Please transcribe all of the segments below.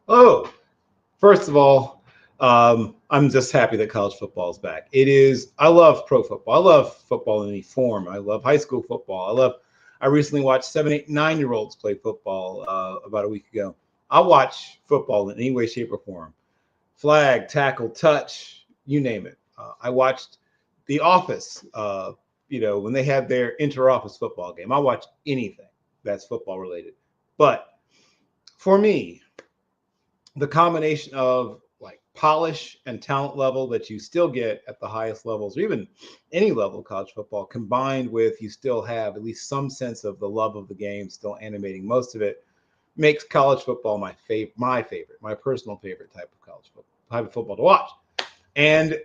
Oh, first of all, I'm just happy that college football is back. It is. I love pro football. I love football in any form. I love high school football. I recently watched 7, 8, 9-year-olds play football about a week ago. I watch football in any way, shape, or form. Flag, tackle, touch, you name it. I watched The Office. When they had their inter-office football game. I watch anything that's football related. But for me, the combination of like polish and talent level that you still get at the highest levels or even any level of college football combined with you still have at least some sense of the love of the game still animating most of it makes college football my personal favorite type of college football type of football to watch. And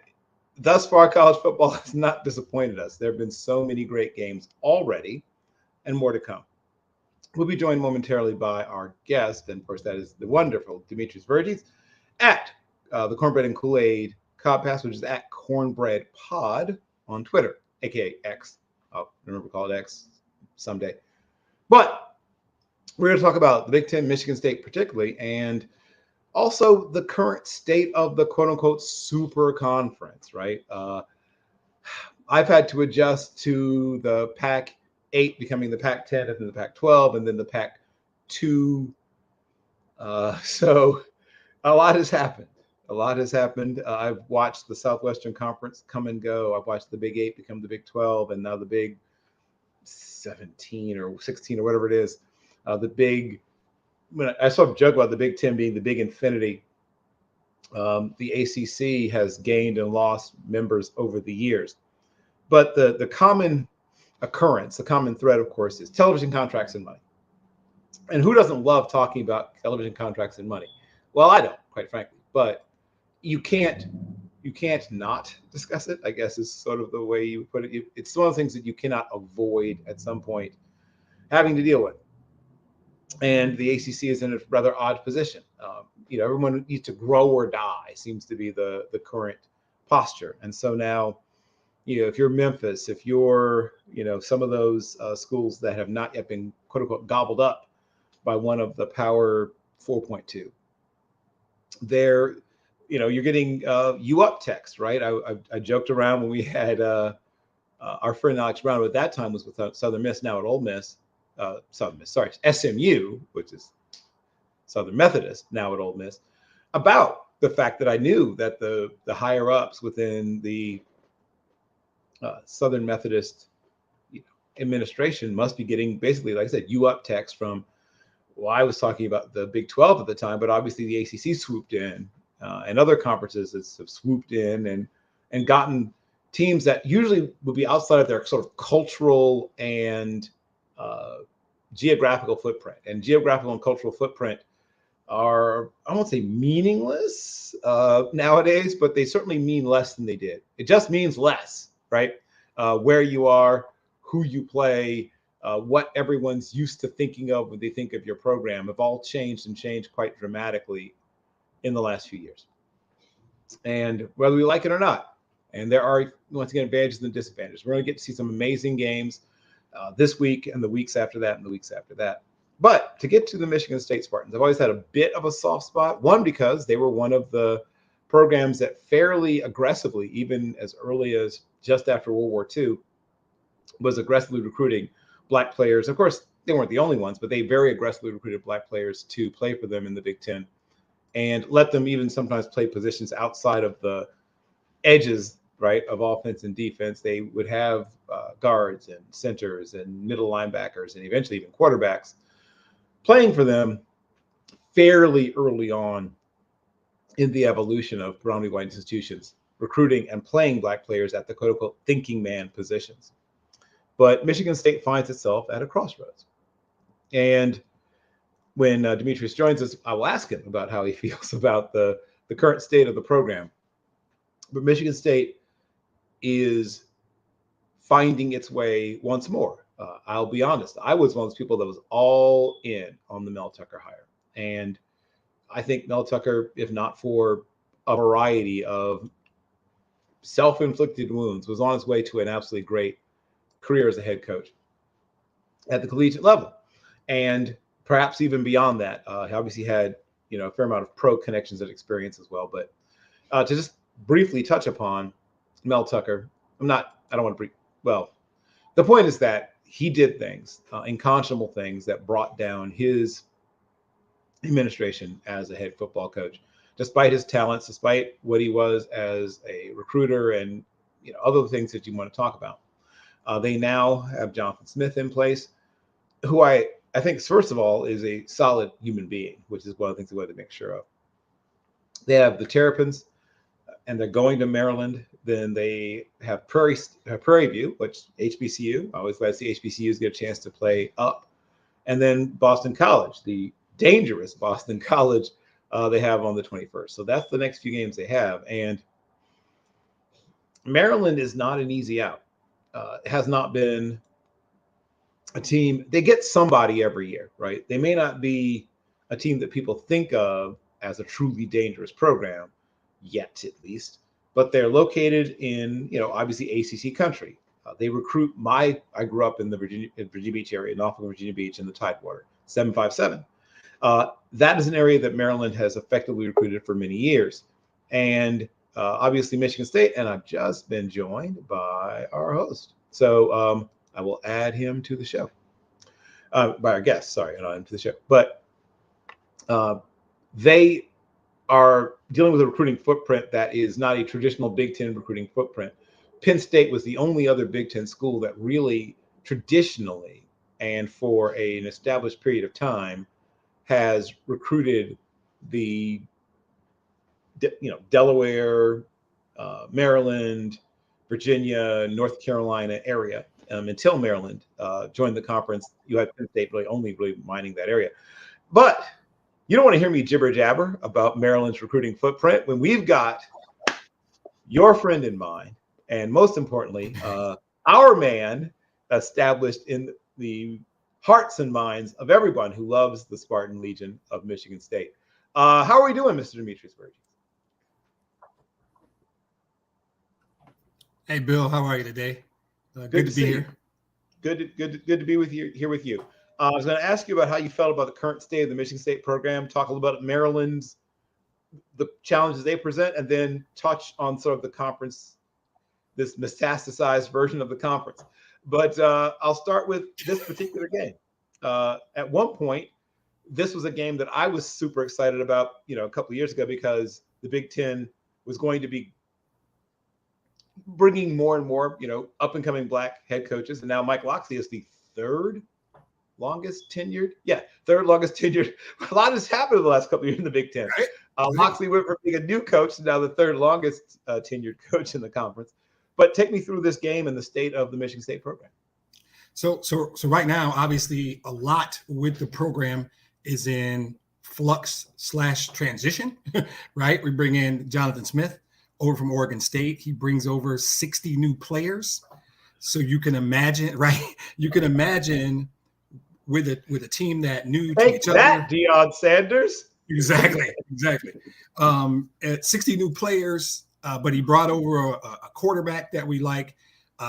thus far college football has not disappointed us. There have been so many great games already and more to come. We'll be joined momentarily by our guest, and of course, that is the wonderful Demetrius Verges at the Cornbread and Kool Aid Codcast, which is at Cornbread Pod on Twitter, aka X. I'll remember to call it X someday. But we're going to talk about the Big Ten, Michigan State particularly, and also the current state of the quote unquote super conference, right? I've had to adjust to the Pac 8 becoming the Pac 10 and then the Pac 12 and then the Pac 2. So a lot has happened. A lot has happened. I've watched the Southwestern Conference come and go. I've watched the Big 8 become the Big 12 and now the Big 17 or 16 or whatever it is. The big, when I sort of joke about the Big 10 being the big infinity. The ACC has gained and lost members over the years. But the common occurrence, the common thread, of course, is television contracts and money. And who doesn't love talking about television contracts and money? Well, I don't, quite frankly. But you can't not discuss it, I guess is sort of the way you put it. It's one of the things that you cannot avoid at some point having to deal with. And the ACC is in a rather odd position. Everyone needs to grow or die seems to be the current posture. And so now, if you're Memphis, if you're, some of those schools that have not yet been quote unquote gobbled up by one of the Power 4.2, they're, you're getting you up text, right? I joked around when we had our friend Alex Brown, who at that time was with Southern Miss, now at Ole Miss, SMU, which is Southern Methodist, now at Ole Miss, about the fact that I knew that the higher ups within the Southern Methodist administration must be getting basically, like I said, you up text from, well, I was talking about the Big 12 at the time, but obviously the ACC swooped in and other conferences have swooped in and gotten teams that usually would be outside of their sort of cultural and geographical footprint. And geographical and cultural footprint are, I won't say meaningless nowadays, but they certainly mean less than they did. It just means less, right? Where you are, who you play, what everyone's used to thinking of when they think of your program have all changed and changed quite dramatically in the last few years. And whether we like it or not, and there are, once again, advantages and disadvantages. We're going to get to see some amazing games this week and the weeks after that and the weeks after that. But to get to the Michigan State Spartans, I've always had a bit of a soft spot. One, because they were one of the programs that fairly aggressively, even as early as just after World War II, was aggressively recruiting Black players. Of course, they weren't the only ones, but they very aggressively recruited Black players to play for them in the Big Ten and let them even sometimes play positions outside of the edges, right, of offense and defense. They would have guards and centers and middle linebackers and eventually even quarterbacks playing for them fairly early on in the evolution of predominantly white institutions, recruiting and playing Black players at the quote unquote thinking man positions. But Michigan State finds itself at a crossroads. And when Demetrius joins us, I will ask him about how he feels about the current state of the program. But Michigan State is finding its way once more. I'll be honest, I was one of those people that was all in on the Mel Tucker hire. And I think Mel Tucker, if not for a variety of self-inflicted wounds, was on his way to an absolutely great career as a head coach at the collegiate level. And perhaps even beyond that, he obviously had a fair amount of pro connections and experience as well. But to just briefly touch upon Mel Tucker, I don't want to the point is that he did things, unconscionable things that brought down his administration as a head football coach, despite his talents, despite what he was as a recruiter and other things that you want to talk about. They now have Jonathan Smith in place, who I think, first of all, is a solid human being, which is one of the things we wanted to make sure of. They have the Terrapins, and they're going to Maryland. Then they have Prairie View, which HBCU. I always glad to see HBCUs get a chance to play up. And then Boston College, the dangerous Boston College, they have on the 21st. So that's the next few games they have. And Maryland is not an easy out. It has not been a team. They get somebody every year, right? They may not be a team that people think of as a truly dangerous program yet, at least, but they're located in, obviously ACC country. They recruit I grew up in the Virginia Beach area, Norfolk, Virginia Beach, in the Tidewater, 757. That is an area that Maryland has effectively recruited for many years. And obviously Michigan State, and I've just been joined by our host. So I will add him to the show. By our guest, sorry, not him to the show. But they are dealing with a recruiting footprint that is not a traditional Big Ten recruiting footprint. Penn State was the only other Big Ten school that really traditionally and for an established period of time has recruited the Delaware, Maryland, Virginia, North Carolina area until Maryland joined the conference. You had Penn State only mining that area. But you don't want to hear me jibber jabber about Maryland's recruiting footprint when we've got your friend in mind, and most importantly, our man established in the hearts and minds of everyone who loves the Spartan Legion of Michigan State. How are we doing, Mr. Demetrius Burgess? Hey, Bill, how are you today? Good to be here. Good to be here with you. I was going to ask you about how you felt about the current state of the Michigan State program, talk a little about Maryland's, the challenges they present, and then touch on sort of the conference, this metastasized version of the conference. But I'll start with this particular game. At one point, this was a game that I was super excited about, a couple of years ago, because the Big Ten was going to be bringing more and more, up and coming Black head coaches. And now Mike Locksley is the third longest tenured. A lot has happened in the last couple of years in the Big Ten. Right. Locksley went from being a new coach to now the third longest tenured coach in the conference. But take me through this game and the state of the Michigan State program. So right now, obviously, a lot with the program is in flux/transition, right? We bring in Jonathan Smith over from Oregon State. He brings over 60 new players. So you can imagine, right? You can imagine with a team that knew to each other. Deion Sanders. Exactly. At 60 new players, but he brought over a quarterback that we like.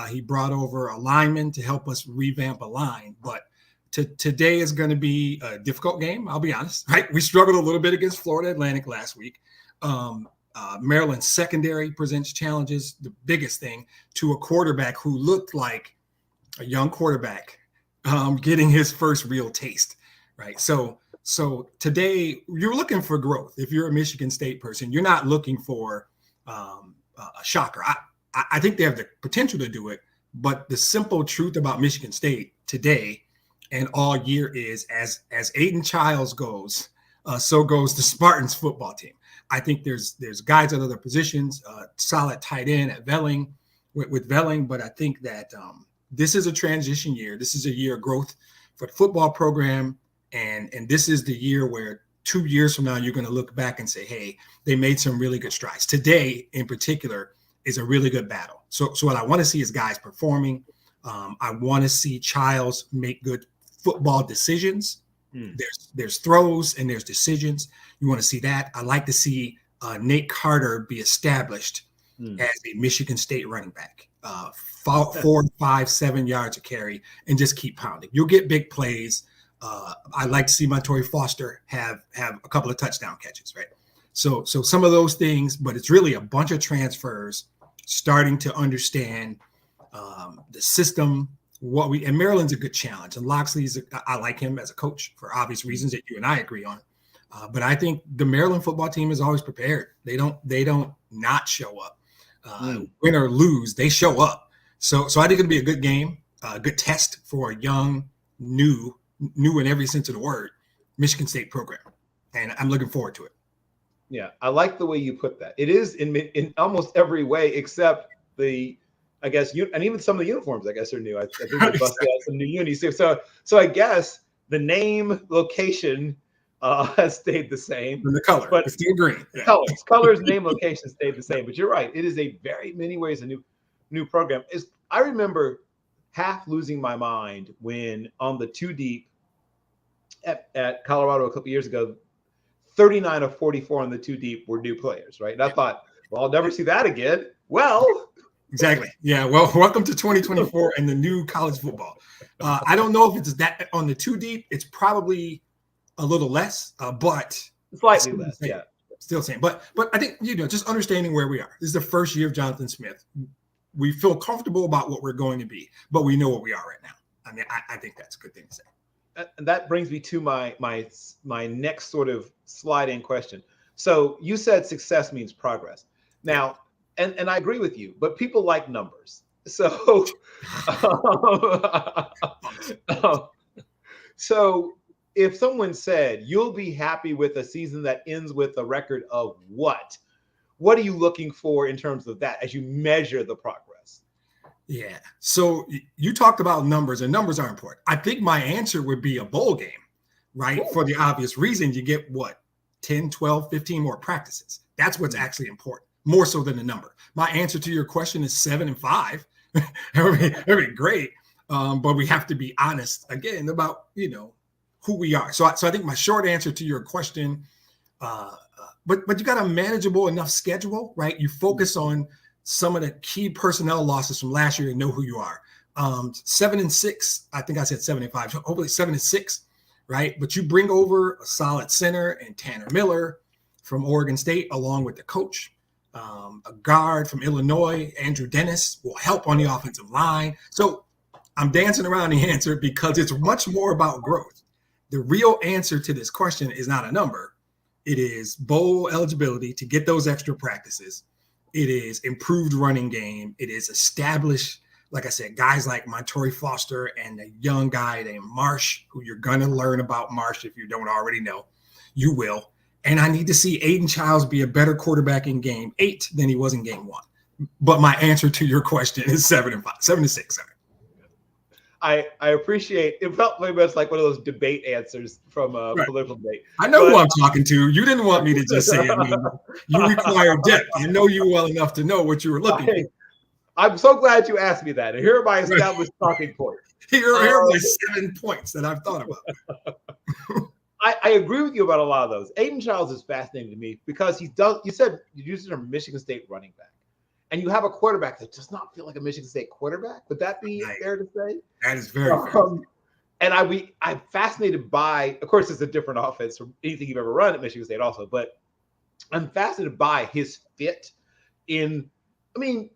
He brought over a lineman to help us revamp a line. But today is going to be a difficult game, I'll be honest. Right? We struggled a little bit against Florida Atlantic last week. Maryland's secondary presents challenges. The biggest thing to a quarterback who looked like a young quarterback getting his first real taste, right? So today you're looking for growth. If you're a Michigan State person, you're not looking for a shocker. I think they have the potential to do it, but the simple truth about Michigan State today and all year is as Aiden Childs goes, so goes the Spartans football team. I think there's guys at other positions, solid tight end at Velling with Velling, but I think that this is a transition year. This is a year of growth for the football program, and this is the year where 2 years from now you're going to look back and say, hey, they made some really good strides. Today, in particular, is a really good battle. So what I want to see is guys performing. I want to see Childs make good football decisions. There's throws and there's decisions. You want to see that. I like to see Nate Carter be established as a Michigan State running back. 4, 5, 7 yards a carry and just keep pounding. You'll get big plays. I'd like to see Montorie Foster have a couple of touchdown catches, right? So some of those things, but it's really a bunch of transfers starting to understand the system. And Maryland's a good challenge, and Loxley's I like him as a coach for obvious reasons that you and I agree on. But I think the Maryland football team is always prepared. They don't not show up, win or lose. They show up. So I think it'll be a good game, a good test for a young, new in every sense of the word, Michigan State program, and I'm looking forward to it. Yeah, I like the way you put that. It is in almost every way except the. I guess and even some of the uniforms, I guess, are new. I think they busted out some new unis. So I guess the name, location has stayed the same. And the color, but it's still green. Yeah. Colors, name, location stayed the same. But you're right. It is a very many ways a new program. I remember half losing my mind when on the 2 deep at Colorado a couple years ago, 39 of 44 on the 2 deep were new players, right? And I thought, well, I'll never see that again. Well. Exactly. Yeah. Well, welcome to 2024 and the new college football. I don't know if it's that on the 2 deep. It's probably a little less, but slightly less. Yeah. Still same. But I think, just understanding where we are. This is the first year of Jonathan Smith. We feel comfortable about what we're going to be, but we know what we are right now. I mean, I think that's a good thing to say. And that brings me to my next sort of slide-in question. So you said success means progress. Now, and I agree with you, but people like numbers. So, so if someone said you'll be happy with a season that ends with a record of what are you looking for in terms of that as you measure the progress? Yeah. So you talked about numbers, and numbers are important. I think my answer would be a bowl game, right? Ooh. For the obvious reason, you get 10, 12, 15 more practices. That's what's actually important. More so than the number. My answer to your question is 7 and 5. That'd be great. But we have to be honest again about, who we are. So I think my short answer to your question, but you got a manageable enough schedule, right? You focus on some of the key personnel losses from last year and know who you are. 7 and 6, I think I said 7 and 5. So hopefully 7 and 6, right? But you bring over a solid center and Tanner Miller from Oregon State, along with the coach. A guard from Illinois, Andrew Dennis, will help on the offensive line. So I'm dancing around the answer because it's much more about growth. The real answer to this question is not a number. It is bowl eligibility to get those extra practices. It is improved running game. It is established, like I said, guys like Montorie Foster and a young guy named Marsh, who you're going to learn about Marsh if you don't already know. You will. And I need to see Aiden Childs be a better quarterback in game 8 than he was in game 1. But my answer to your question is 7 and 5, 7 to 6. Sorry. I appreciate it. Felt very much like one of those debate answers from a political debate. I know who I'm talking to. You didn't want me to just say it. You require depth. I know you well enough to know what you were looking for. I'm so glad you asked me that. And here are my established talking points. Here are my 7 points that I've thought about. I agree with you about a lot of those. Aiden Childs is fascinating to me because you said you used the term Michigan State running back. And you have a quarterback that does not feel like a Michigan State quarterback. Would that be fair to say? That is very fair. And I'm fascinated by, of course, it's a different offense from anything you've ever run at Michigan State also, but I'm fascinated by his fit in, when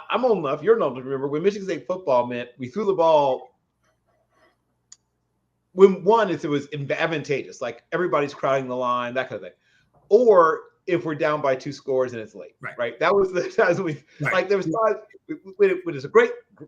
I'm old enough, you're old enough to remember when Michigan State football meant we threw the ball when it was advantageous, like everybody's crowding the line, that kind of thing. Or if we're down by 2 scores and it's late, right? That was the times like there was times when it's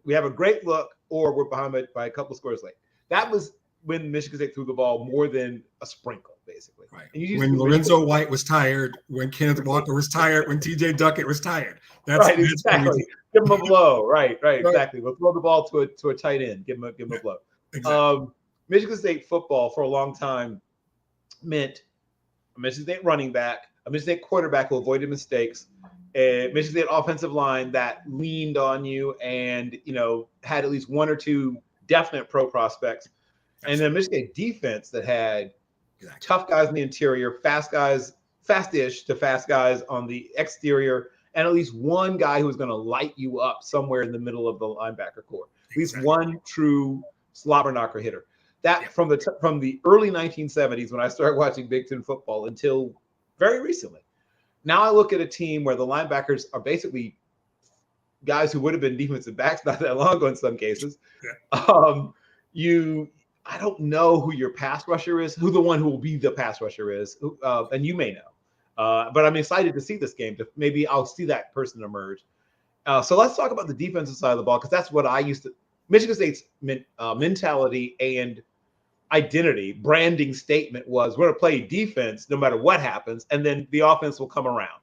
we have a great look, or we're behind by a couple scores late. That was when Michigan State threw the ball more than a sprinkle, basically. Right. When Lorenzo White was tired, when Kenneth Walker was tired, when TJ Duckett was tired. That's exactly. Give him a blow. Right, exactly. We'll throw the ball to a tight end. Give him a blow. Exactly. Michigan State football for a long time meant a Michigan State running back, a Michigan State quarterback who avoided mistakes, a Michigan State offensive line that leaned on you and, had at least 1 or 2 definite pro prospects. And then Michigan State defense that had tough guys in the interior, fast-ish to fast guys on the exterior, and at least one guy who was going to light you up somewhere in the middle of the linebacker core. At least one true slobber knocker hitter. That from the early 1970s when I started watching Big Ten football until very recently. Now I look at a team where the linebackers are basically guys who would have been defensive backs not that long ago in some cases. I don't know who your pass rusher is, who the one who will be the pass rusher is, and you may know. But I'm excited to see this game. Maybe I'll see that person emerge. So let's talk about the defensive side of the ball, because that's what I used to. Michigan State's mentality and identity, branding statement was we're going to play defense no matter what happens, and then the offense will come around.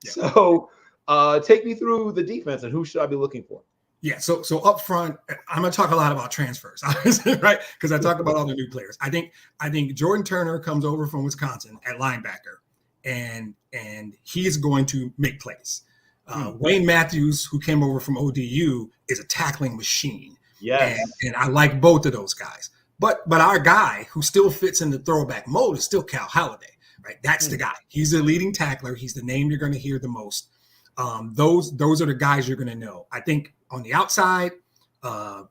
Yeah. So take me through the defense and who should I be looking for? Yeah, so up front, I'm going to talk a lot about transfers, right? Because I talked about all the new players. I think Jordan Turner comes over from Wisconsin at linebacker, and he's going to make plays. Wayne Matthews, who came over from ODU, is a tackling machine. Yes, and I like both of those guys. But our guy who still fits in the throwback mode is still Cal Haladay, right? That's the guy. He's the leading tackler. He's the name you're going to hear the most. Those are the guys you're going to know. I think on the outside, a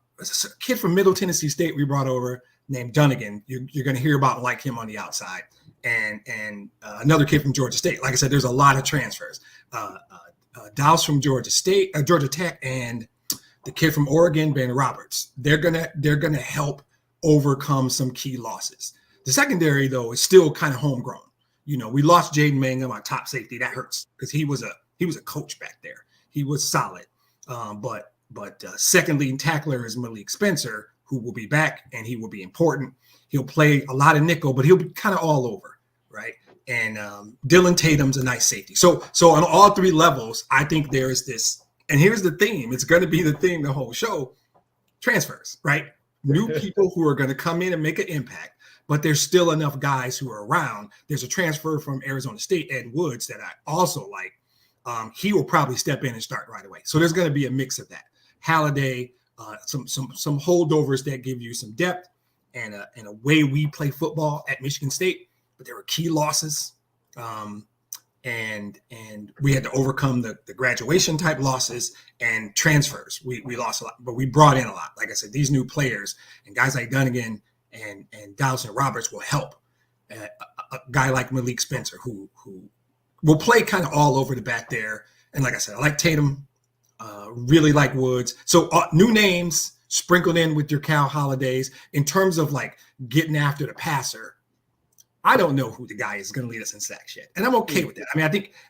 kid from Middle Tennessee State we brought over named Dunnigan. You're going to hear about like him on the outside, and another kid from Georgia State. Like I said, there's a lot of transfers. Dowse from Georgia Tech, and the kid from Oregon, Ben Roberts. They're gonna help overcome some key losses. The secondary, though, is still kind of homegrown. We lost Jaden Mangum, our top safety. That hurts because he was a coach back there. He was solid. But second leading tackler is Malik Spencer, who will be back, and he will be important. He'll play a lot of nickel, but he'll be kind of all over, right? And Dylan Tatum's a nice safety. So on all three levels, I think there is this. And here's the theme. It's going to be the theme the whole show. Transfers, right? New people who are going to come in and make an impact, but there's still enough guys who are around. There's a transfer from Arizona State, Ed Woods, that I also like. He will probably step in and start right away. So there's going to be a mix of that. Haladay, some holdovers that give you some depth and a way we play football at Michigan State. But there were key losses. And we had to overcome the graduation type losses and transfers. We lost a lot, but we brought in a lot. Like I said, these new players and guys like Dunnigan and Dowse and Roberts will help. A guy like Malik Spencer, who will play kind of all over the back there. And like I said, I like Tatum, really like Woods. So new names sprinkled in with your Cal Haladays in terms of like getting after the passer. I don't know who the guy is going to lead us in sacks yet, and I'm okay with that. I mean,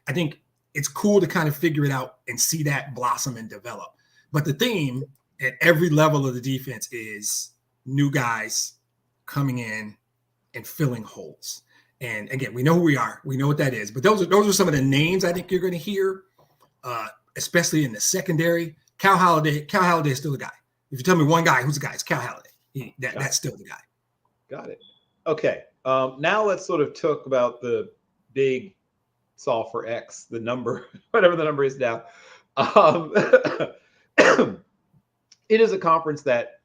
I think it's cool to kind of figure it out and see that blossom and develop. But the theme at every level of the defense is new guys coming in and filling holes. And again, we know who we are, we know what that is. But those are some of the names I think you're going to hear, especially in the secondary. Cal Haladay is still the guy. If you tell me one guy, who's the guy? It's Cal Haladay. That's still the guy. Got it. Okay. Now let's sort of talk about the big solve for X, the number, whatever the number is now. It is a conference that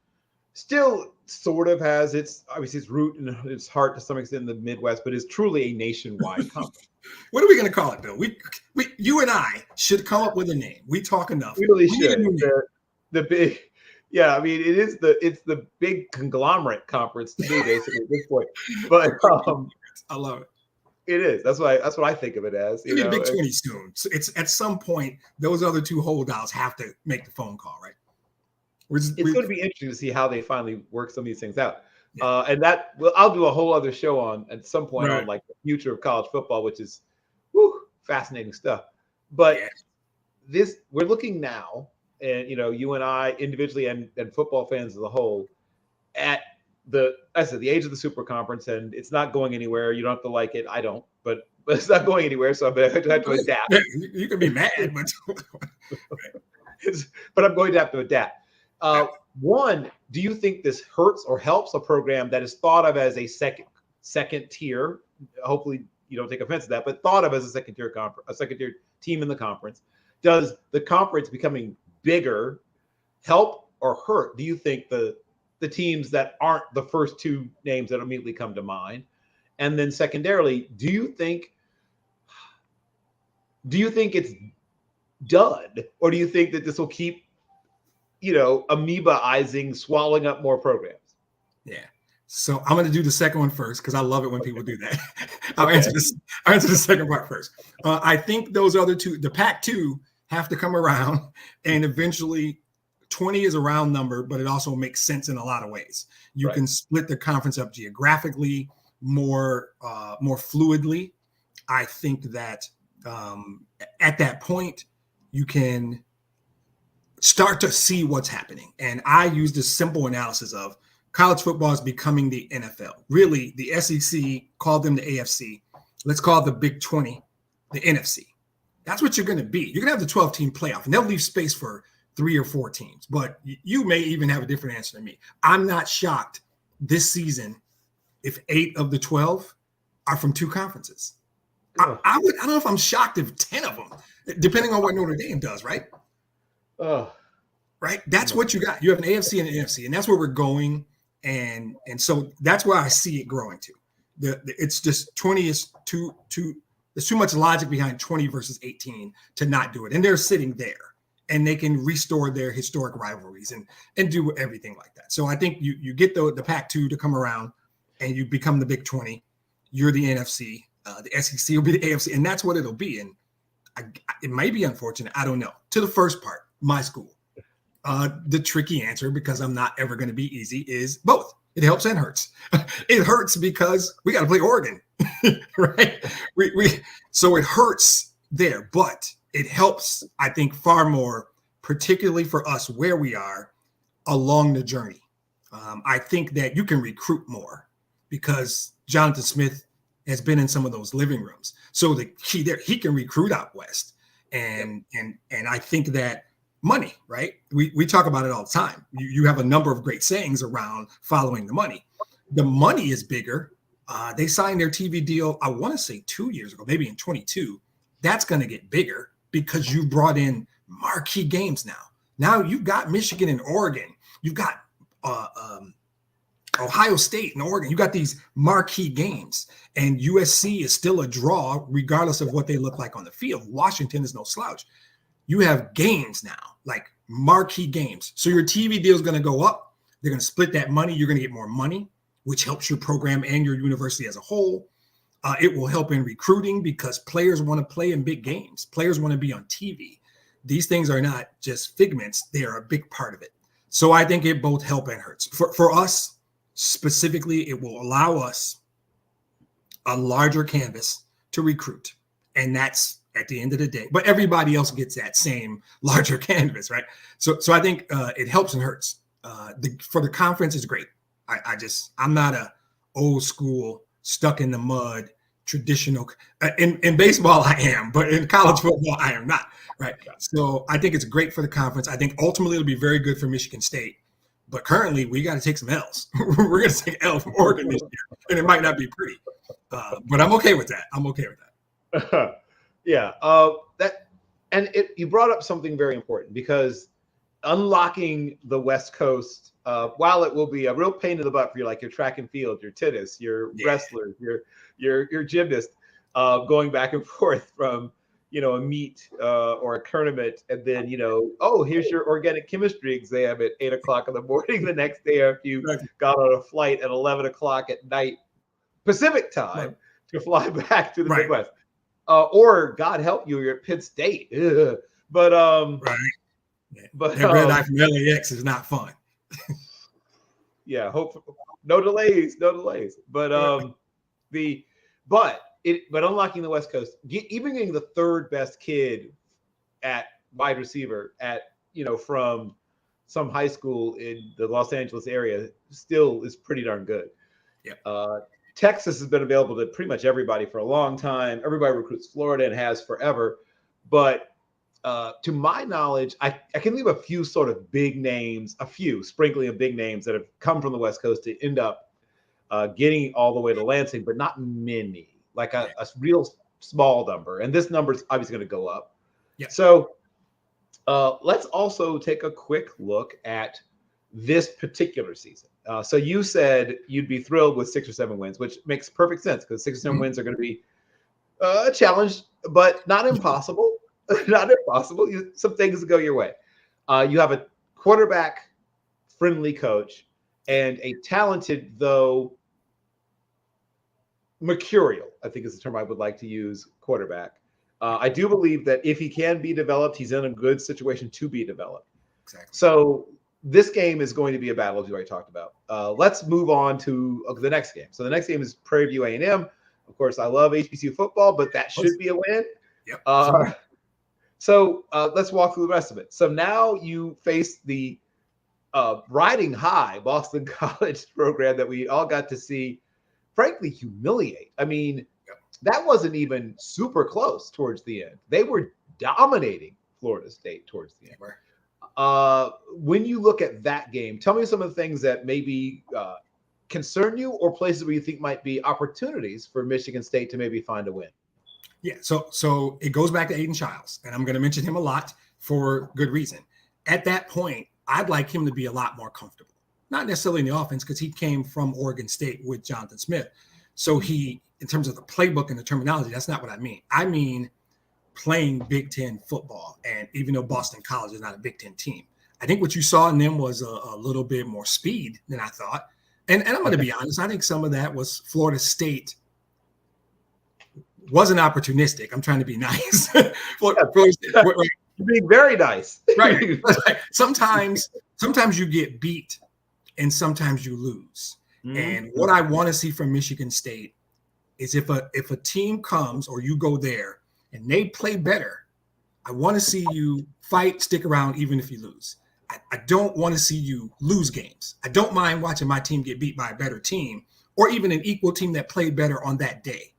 still sort of has its root and its heart to some extent in the Midwest, but is truly a nationwide conference. What are we going to call it, Bill? You and I should come up with a name. We talk enough. We really should. The big. Yeah, I mean, it's the big conglomerate conference to me, basically, at this point. But I love it. It is. That's what I think of it as. It'll be Big 20 soon. So it's at some point those other two holdouts have to make the phone call, right? It's going to be interesting to see how they finally work some of these things out. Yeah. And I'll do a whole other show on at some point on like the future of college football, which is fascinating stuff. But we're looking now. And you and I individually and football fans as a whole at the age of the Super Conference, and it's not going anywhere. You don't have to like it. I don't, but it's not going anywhere. So I'm going to have to adapt. You can be mad, but I'm going to have to adapt. One, do you think this hurts or helps a program that is thought of as a second tier? Hopefully you don't take offense to that, but thought of as a second tier team in the conference. Does the conference becoming bigger help or hurt, do you think, the teams that aren't the first two names that immediately come to mind? And then secondarily, do you think it's done, or do you think that this will keep amoebaizing, swallowing up more programs? Yeah. So I'm going to do the second one first because I love it when people do that. I'll Okay. answer the second part first. I think those other two, the Pac-2, have to come around, and eventually 20 is a round number, but it also makes sense in a lot of ways. You Right. can split the conference up geographically more fluidly. I think that at that point, you can start to see what's happening. And I use this simple analysis of college football is becoming the NFL. Really, the SEC called them the AFC. Let's call the Big 20 the NFC. That's what you're going to be. You're going to have the 12-team playoff, and they'll leave space for 3 or 4 teams. But you may even have a different answer than me. I'm not shocked this season if 8 of the 12 are from 2 conferences. I don't know if I'm shocked if 10 of them, depending on what Notre Dame does, right? Oh, right. That's what you got. You have an AFC and an NFC, and that's where we're going. And so that's where I see it growing to. It's just 20 is too. There's too much logic behind 20 versus 18 to not do it, and they're sitting there, and they can restore their historic rivalries and do everything like that. So I think you get the Pac-2 to come around, and you become the Big 20. You're the NFC. The SEC will be the AFC, and that's what it'll be. And it may be unfortunate. I don't know. To the first part, my school. The tricky answer, because I'm not ever going to be easy, is both. It helps and hurts. It hurts because we got to play Oregon, right? So it hurts there, but it helps, I think, far more, particularly for us where we are along the journey. I think that you can recruit more because Jonathan Smith has been in some of those living rooms. So the key there, he can recruit out west, and I think that. Money, right? We talk about it all the time. You have a number of great sayings around following the money. The money is bigger. They signed their TV deal, I want to say 2 years ago, maybe in 22. That's going to get bigger because you brought in marquee games now. Now you've got Michigan and Oregon. You've got Ohio State and Oregon. You got these marquee games, and USC is still a draw regardless of what they look like on the field. Washington is no slouch. You have games now, like marquee games. So your TV deal is going to go up. They're going to split that money. You're going to get more money, which helps your program and your university as a whole. It will help in recruiting because players want to play in big games. Players want to be on TV. These things are not just figments. They are a big part of it. So I think it both help and hurts. For us specifically, it will allow us a larger canvas to recruit. And that's at the end of the day, but everybody else gets that same larger canvas, right? So I think it helps and hurts. For the conference, it's great. I'm not a old school, stuck in the mud, traditional. In baseball, I am, but in college football, I am not, right? So I think it's great for the conference. I think ultimately it'll be very good for Michigan State. But currently, we got to take some L's. We're going to take L from Oregon this year, and it might not be pretty. But I'm okay with that. Yeah, you brought up something very important because unlocking the West Coast, while it will be a real pain in the butt for you, like your track and field, your tennis, your wrestlers, your gymnast, going back and forth from a meet or a tournament, and then here's your organic chemistry exam at 8:00 in the morning the next day after you got on a flight at 11:00 at night Pacific time to fly back to the Midwest. Or God help you, you're at Penn State. Ugh. But but that red eye from LAX is not fun. Yeah, no delays. But unlocking the West Coast, even getting the third best kid at wide receiver from some high school in the Los Angeles area still is pretty darn good. Yeah. Texas has been available to pretty much everybody for a long time. Everybody recruits Florida and has forever. But to my knowledge, I can leave a few sort of big names, sprinkling of big names that have come from the West Coast to end up getting all the way to Lansing, but not many, like a real small number. And this number is obviously going to go up. Yeah. So let's also take a quick look at this particular season. So you said you'd be thrilled with 6 or 7 wins, which makes perfect sense because 6 or 7 wins are going to be a challenge, but not impossible. Not impossible. Some things go your way. You have a quarterback-friendly coach, and a talented, though mercurial, I think is the term I would like to use, quarterback. I do believe that if he can be developed, he's in a good situation to be developed. Exactly. So this game is going to be a battle, as you already talked about. Let's move on to the next game. So the next game is Prairie View A&M. Of course, I love HBCU football, but that should be a win. Yep. So let's walk through the rest of it. So now you face the riding high Boston College program that we all got to see, frankly, humiliate. I mean, that wasn't even super close towards the end. They were dominating Florida State towards the end. When you look at that game, tell me some of the things that maybe concern you or places where you think might be opportunities for Michigan State to maybe find a win. Yeah, so it goes back to Aiden Childs, and I'm going to mention him a lot for good reason. At that point, I'd like him to be a lot more comfortable. Not necessarily in the offense, because he came from Oregon State with Jonathan Smith. So he, in terms of the playbook and the terminology, that's not what I mean. I mean playing Big Ten football, and even though Boston College is not a Big Ten team, I think what you saw in them was a little bit more speed than I thought. And I'm going to be honest, I think some of that was Florida State wasn't opportunistic. I'm trying to be nice. You're being very nice. Right. Sometimes you get beat and sometimes you lose. Mm-hmm. And what I want to see from Michigan State is if a team comes or you go there and they play better, I want to see you fight, stick around, even if you lose. I don't want to see you lose games. I don't mind watching my team get beat by a better team or even an equal team that played better on that day.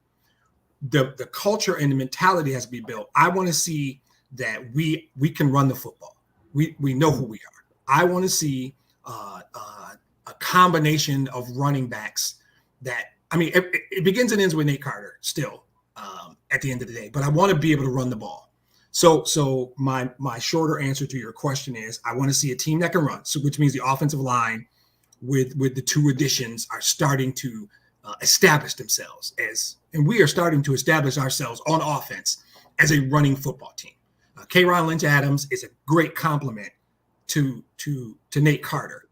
The culture and the mentality has to be built. I want to see that we can run the football. We know who we are. I want to see a combination of running backs that, I mean, it begins and ends with Nate Carter still at the end of the day, but I want to be able to run the ball. So my shorter answer to your question is I want to see a team that can run, so which means the offensive line with the two additions are starting to establish themselves and we are starting to establish ourselves on offense as a running football team. K'Ron Lynch-Adams is a great compliment to Nate Carter.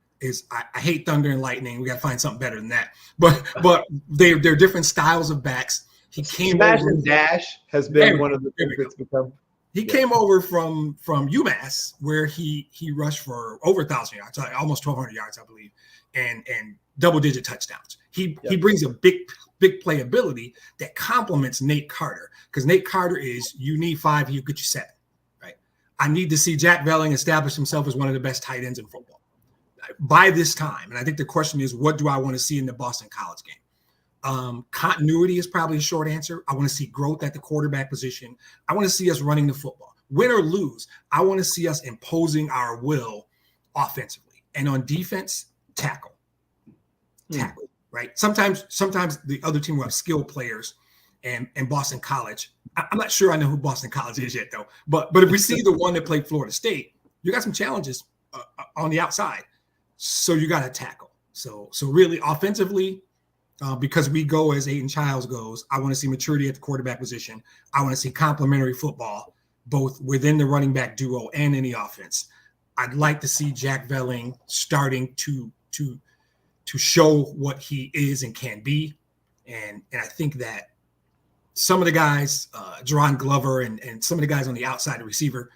I hate thunder and lightning. We got to find something better than that. But they're different styles of backs. He came Smash over, and dash has been one of the things that's become. He came over from UMass where he rushed for over 1,000 yards, almost 1,200 yards, I believe, and double-digit touchdowns. He brings a big playability that complements Nate Carter, because Nate Carter is, you need 5, he'll get you 7, right? I need to see Jack Velling establish himself as one of the best tight ends in football by this time. And I think the question is, what do I want to see in the Boston College game? Continuity is probably a short answer. I want to see growth at the quarterback position. I want to see us running the football. Win or lose, I want to see us imposing our will offensively. And on defense, tackle, right? Sometimes the other team will have skilled players, and Boston College. I'm not sure I know who Boston College is yet, though. But if we see the one that played Florida State, you got some challenges on the outside. So you got to tackle. So really offensively, because we go as Aiden Childs goes, I want to see maturity at the quarterback position. I want to see complementary football, both within the running back duo and in the offense. I'd like to see Jack Velling starting to show what he is and can be. And I think that some of the guys, Jerron Glover and some of the guys on the outside, the receiver,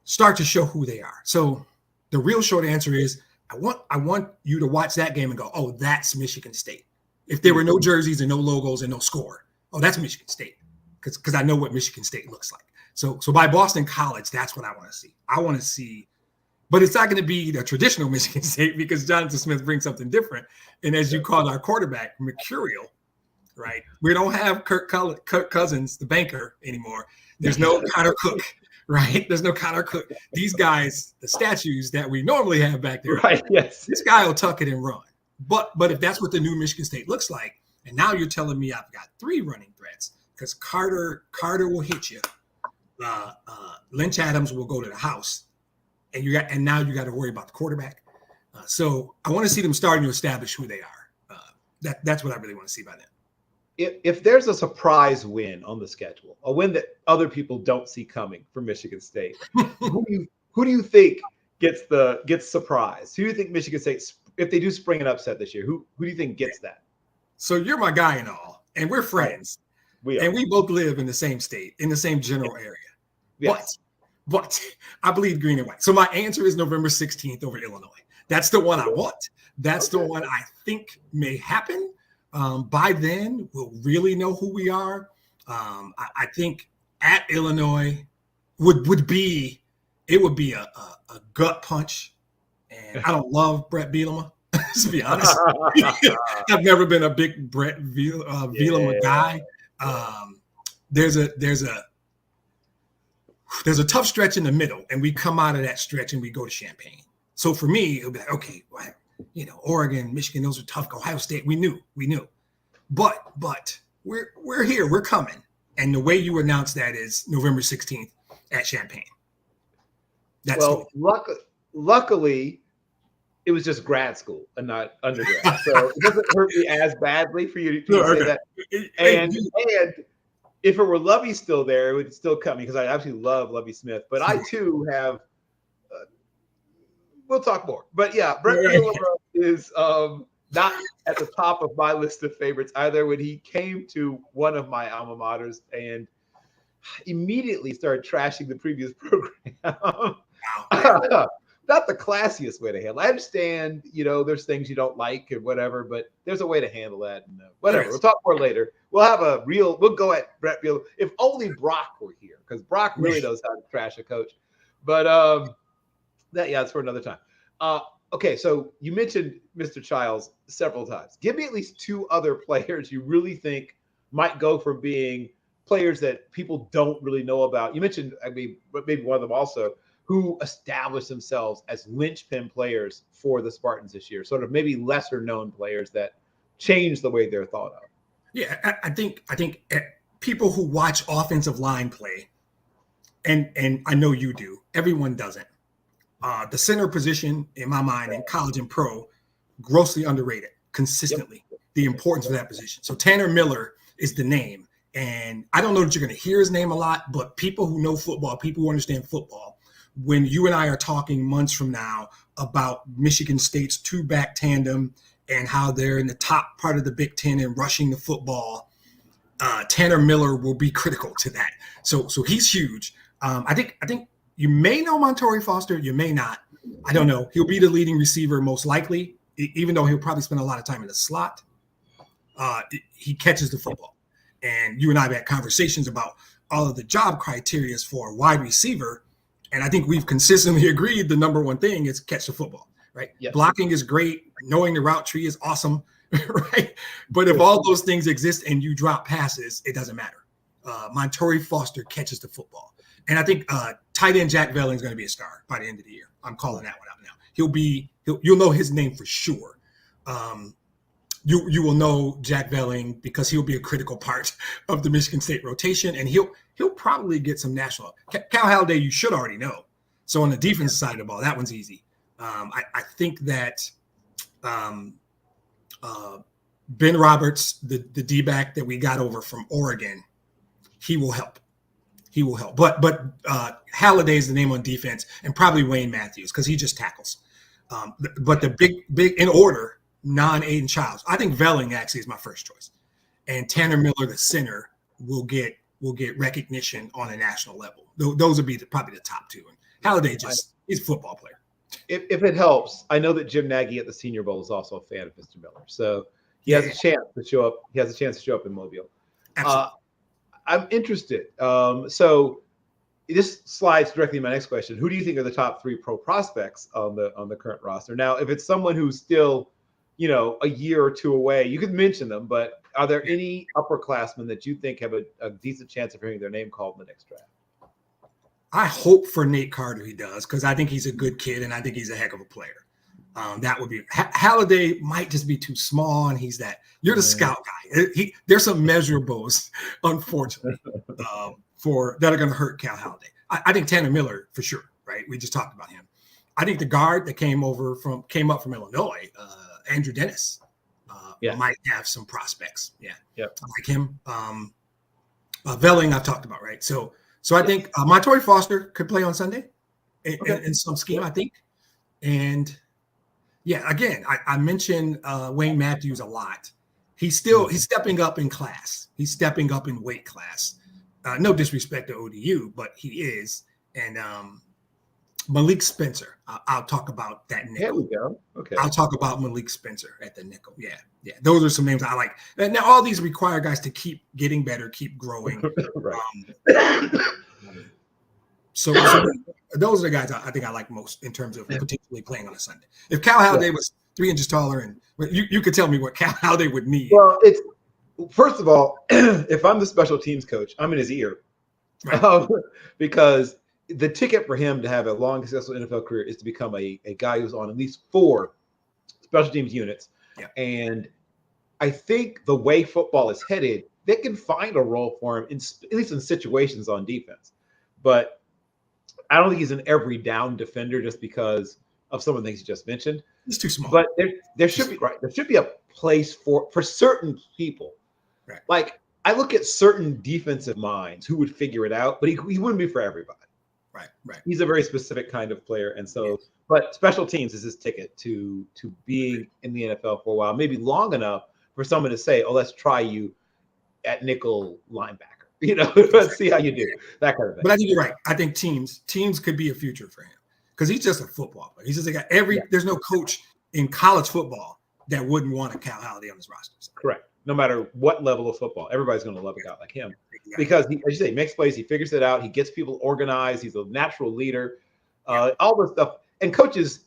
start to show who they are. So the real short answer is I want you to watch that game and go, oh, that's Michigan State. If there were no jerseys and no logos and no score, oh, that's Michigan State, because I know what Michigan State looks like. So by Boston College, that's what I want to see. I want to see, but it's not going to be the traditional Michigan State because Jonathan Smith brings something different. And as you called our quarterback, mercurial, right? We don't have Kirk Cousins, the banker, anymore. There's no Connor Cook, right? There's no Connor Cook. These guys, the statues that we normally have back there, right? Yes. This guy will tuck it and run. But if that's what the new Michigan State looks like, and now you're telling me I've got 3 running threats, because Carter will hit you, Lynch-Adams will go to the house, and now you got to worry about the quarterback. So I want to see them starting to establish who they are. That's what I really want to see by then. If there's a surprise win on the schedule, a win that other people don't see coming for Michigan State, who do you think gets surprised? Who do you think Michigan State if they do spring an upset this year, who do you think gets that? So you're my guy and all, and we're friends. We are. And we both live in the same state, in the same general area. Yes. But I bleed green and white. So my answer is November 16th over Illinois. That's the one I want. That's the one I think may happen. By then, we'll really know who we are. I think at Illinois would be a gut punch. And I don't love Brett Bielema. To be honest, I've never been a big Brett Bielema guy. There's a tough stretch in the middle, and we come out of that stretch and we go to Champaign. So for me, it'll be like, okay, well, Oregon, Michigan, those are tough. Ohio State, we knew, but we're here, we're coming, and the way you announce that is November 16th at Champaign. That's luckily. It was just grad school and not undergrad, so it doesn't hurt me as badly for you to say that. And if it were Lovie still there, it would still cut me because I absolutely love Lovie Smith. But I too have. We'll talk more. But yeah, Brett Bielema is not at the top of my list of favorites either. When he came to one of my alma maters and immediately started trashing the previous program. Not the classiest way to handle it. I understand, there's things you don't like and whatever, but there's a way to handle that. And whatever. Yes. We'll talk more later. We'll go at Brett Bielema. If only Brock were here, because Brock really knows how to trash a coach. But that's for another time. Okay, so you mentioned Mr. Childs several times. Give me at least two other players you really think might go from being players that people don't really know about. You mentioned, maybe one of them also, who established themselves as linchpin players for the Spartans this year, sort of maybe lesser known players that changed the way they're thought of. Yeah, I think people who watch offensive line play, and I know you do, everyone doesn't. The center position, in my mind, in college and pro, grossly underrated consistently, the importance of that position. So Tanner Miller is the name. And I don't know that you're going to hear his name a lot, but people who know football, people who understand football, when you and I are talking months from now about Michigan State's two-back tandem and how they're in the top part of the Big Ten and rushing the football, Tanner Miller will be critical to that. So he's huge. I think you may know Montorie Foster, you may not. I don't know. He'll be the leading receiver most likely, even though he'll probably spend a lot of time in the slot. He catches the football. And you and I have had conversations about all of the job criteria for a wide receiver. And I think we've consistently agreed the number one thing is catch the football, right? Yes. Blocking is great. Knowing the route tree is awesome, right? But if all those things exist and you drop passes, it doesn't matter. Montorie Foster catches the football. And I think tight end Jack Velling is going to be a star by the end of the year. I'm calling that one out now. You'll know his name for sure. You will know Jack Velling because he'll be a critical part of the Michigan State rotation, and he'll probably get some national. Cal Haladay, you should already know. So on the defensive side of the ball, that one's easy. I think that Ben Roberts, the D-back that we got over from Oregon, he will help. He will help. But Haladay is the name on defense, and probably Wayne Matthews because he just tackles. But the big in order. Non-Aiden Childs. I think Velling actually is my first choice. And Tanner Miller, the center, will get recognition on a national level. Those would be probably the top two. And Haladay he's a football player. If it helps, I know that Jim Nagy at the Senior Bowl is also a fan of Mr. Miller. So he has a chance to show up. He has a chance to show up in Mobile. I'm interested. So this slides directly to my next question. Who do you think are the top three pro prospects on the current roster? Now, if it's someone who's still a year or two away, you could mention them, but are there any upperclassmen that you think have a decent chance of hearing their name called in the next draft? I hope for Nate Carter he does, because I think he's a good kid and I think he's a heck of a player. That would be Haladay might just be too small, and he's you're the scout guy. There's some measurables, unfortunately, for that are going to hurt Cal Haladay. I think Tanner Miller for sure, right? We just talked about him. I think the guard that came up from Illinois, Andrew Dennis, might have some prospects. Yeah. Yep. I like him. Velling I've talked about, right? So I think Montorie Foster could play on Sunday in some scheme, I think. And Yeah, again, I mentioned Wayne Matthews a lot. He's stepping up in class. He's stepping up in weight class. No disrespect to ODU, but he is. And Malik Spencer, I'll talk about that nickel. There we go. Okay. I'll talk about Malik Spencer at the nickel. Yeah. Those are some names I like. And now all these require guys to keep getting better, keep growing. Right. So those are the guys I think I like most in terms of potentially playing on a Sunday. If Cal Haladay was 3 inches taller, and you could tell me what Cal Haladay would need. Well, it's first of all, if I'm the special teams coach, I'm in his ear, right. Because the ticket for him to have a long, successful NFL career is to become a guy who's on at least 4 special teams units. Yeah. And I think the way football is headed, they can find a role for him, at least in situations on defense. But I don't think he's an every down defender just because of some of the things you just mentioned. He's too small. But there should be there should be a place for certain people. Right. Like I look at certain defensive minds who would figure it out, but he wouldn't be for everybody. Right. He's a very specific kind of player, and so. But special teams is his ticket to being in the NFL for a while, maybe long enough for someone to say, "Oh, let's try you at nickel linebacker." Let's see how you do. That kind of thing. But I think you're right. I think teams could be a future for him because he's just a football player. He's just got there's no coach in college football that wouldn't want a Cal Haladay on his roster. So. Correct. No matter what level of football, everybody's going to love a guy like him because he, as you say, makes plays. He figures it out. He gets people organized. He's a natural leader. All this stuff. And coaches,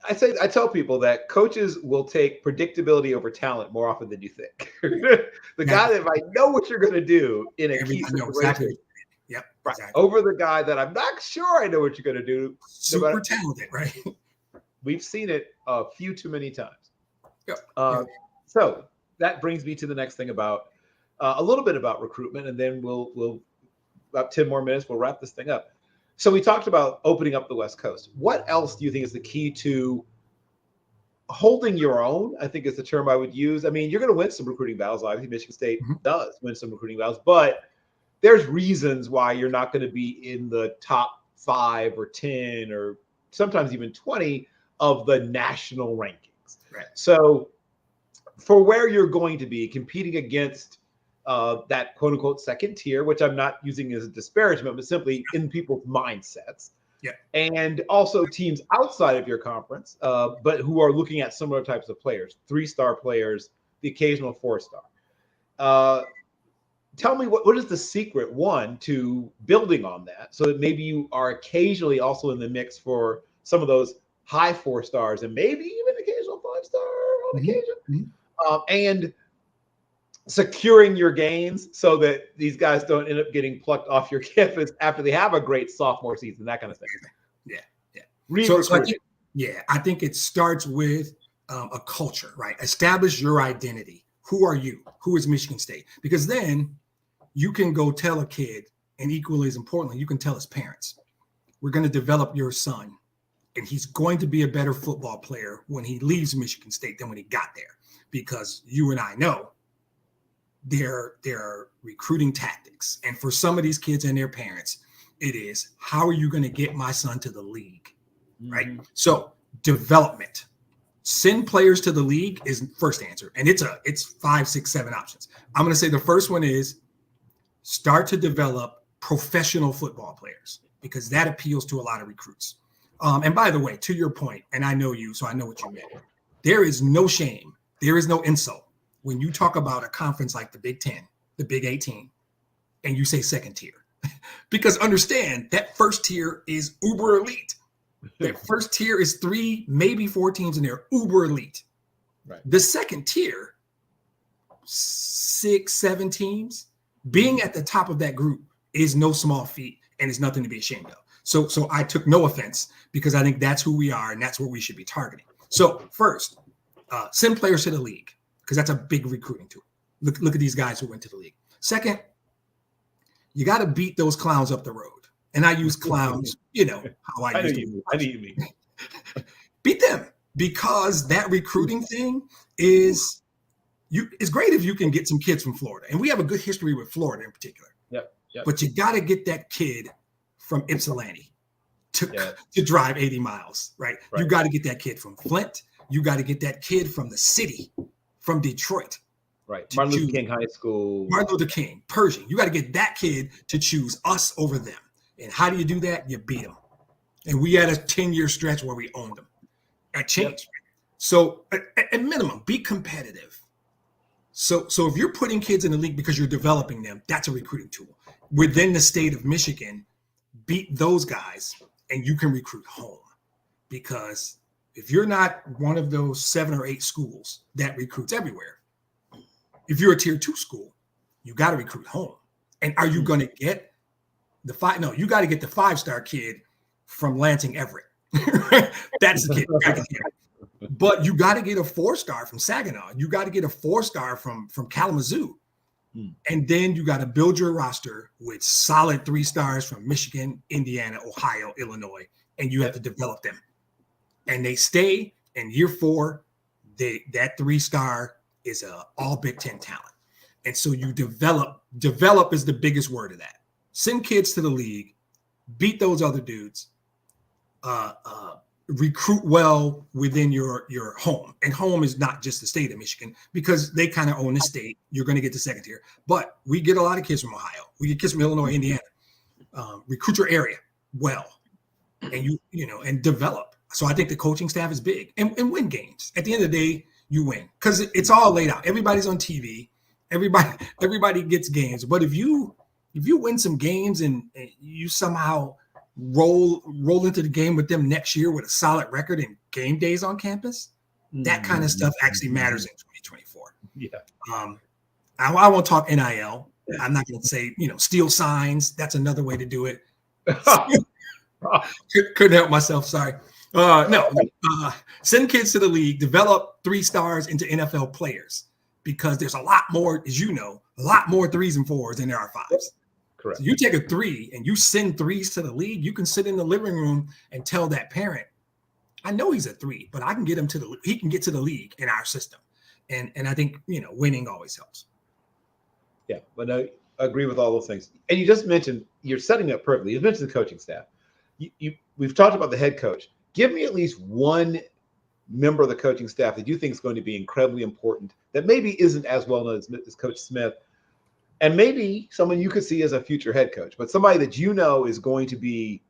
I tell people that coaches will take predictability over talent more often than you think. The guy that might know what you're going to do in a key situation. Exactly. Yep. Right. Exactly. Over the guy that I'm not sure I know what you're going to do. Super talented, right? We've seen it a few too many times. Yep. So that brings me to the next thing about a little bit about recruitment, and then we'll about 10 more minutes. We'll wrap this thing up. So we talked about opening up the West Coast. What else do you think is the key to holding your own? I think is the term I would use. I mean, you're going to win some recruiting battles. Obviously, Michigan State does win some recruiting battles, but there's reasons why you're not going to be in the top 5 or 10 or sometimes even 20 of the national rankings. Right. So for where you're going to be competing against that quote unquote second tier, which I'm not using as a disparagement, but simply in people's mindsets. Yeah. And also teams outside of your conference, but who are looking at similar types of players, 3-star players, the occasional 4-star. Tell me what is the secret, one, to building on that so that maybe you are occasionally also in the mix for some of those high 4 stars and maybe even occasional 5-star on occasion. And securing your gains so that these guys don't end up getting plucked off your campus after they have a great sophomore season, that kind of thing. Yeah. I think it starts with a culture, right? Establish your identity. Who are you? Who is Michigan State? Because then you can go tell a kid, and equally as importantly, you can tell his parents, we're going to develop your son, and he's going to be a better football player when he leaves Michigan State than when he got there. Because you and I know their recruiting tactics. And for some of these kids and their parents, it is, how are you going to get my son to the league? Right? So development. Send players to the league is first answer. And it's 5, 6, 7 options. I'm going to say the first one is start to develop professional football players because that appeals to a lot of recruits. And by the way, to your point, and I know you, so I know what you meant. There is no shame. There is no insult when you talk about a conference like the Big 10, the Big 18, and you say second tier. Because understand that first tier is uber elite. That first tier is 3, maybe 4 teams, and they're uber elite. Right. The second tier, 6, 7 teams, being at the top of that group is no small feat and it's nothing to be ashamed of. So I took no offense because I think that's who we are and that's what we should be targeting. So first, send players to the league because that's a big recruiting tool. Look at these guys who went to the league. Second, you got to beat those clowns up the road. And I use clowns, how I use them. I know you mean. Beat them because that recruiting thing is it's great if you can get some kids from Florida. And we have a good history with Florida in particular. Yep. But you got to get that kid from Ypsilanti to drive 80 miles, right? You got to get that kid from Flint. You got to get that kid from the city, from Detroit. Right. Martin Luther King High School. Martin Luther King, Pershing. You got to get that kid to choose us over them. And how do you do that? You beat them. And we had a 10-year stretch where we owned them. That changed. Yep. So at minimum, be competitive. So if you're putting kids in the league because you're developing them, that's a recruiting tool. Within the state of Michigan, beat those guys and you can recruit home. Because if you're not one of those 7 or 8 schools that recruits everywhere, if you're a tier 2 school, you got to recruit home. And are you going to get the 5? No, you got to get the 5-star kid from Lansing Everett. That's the kid. But you got to get a 4-star from Saginaw. You got to get a 4-star from Kalamazoo. And then you got to build your roster with solid 3 stars from Michigan, Indiana, Ohio, Illinois, and you have to develop them. And they stay in year 4. That 3-star is a all Big Ten talent. And so you develop is the biggest word of that. Send kids to the league, beat those other dudes, recruit well within your home. And home is not just the state of Michigan because they kind of own the state. You're going to get to second tier. But we get a lot of kids from Ohio. We get kids from Illinois, Indiana. Recruit your area well. And and develop. So I think the coaching staff is big. And win games. At the end of the day, you win. Because it's all laid out. Everybody's on TV. Everybody gets games. But if you win some games and you somehow roll into the game with them next year with a solid record and game days on campus, that kind of stuff actually matters in 2024. Yeah. I won't talk NIL. I'm not going to say, steal signs. That's another way to do it. Couldn't help myself. Sorry. Send kids to the league, develop 3 stars into NFL players because there's a lot more, as you know, a lot more 3s and 4s than there are 5s. Correct. So you take a 3 and you send 3s to the league, you can sit in the living room and tell that parent, I know he's a 3, but I can get him he can get to the league in our system. And I think, winning always helps. Yeah, but I agree with all those things. And you just mentioned, you're setting up perfectly. You mentioned the coaching staff. We've talked about the head coach. Give me at least one member of the coaching staff that you think is going to be incredibly important that maybe isn't as well known as Coach Smith, and maybe someone you could see as a future head coach, but somebody that is going to be,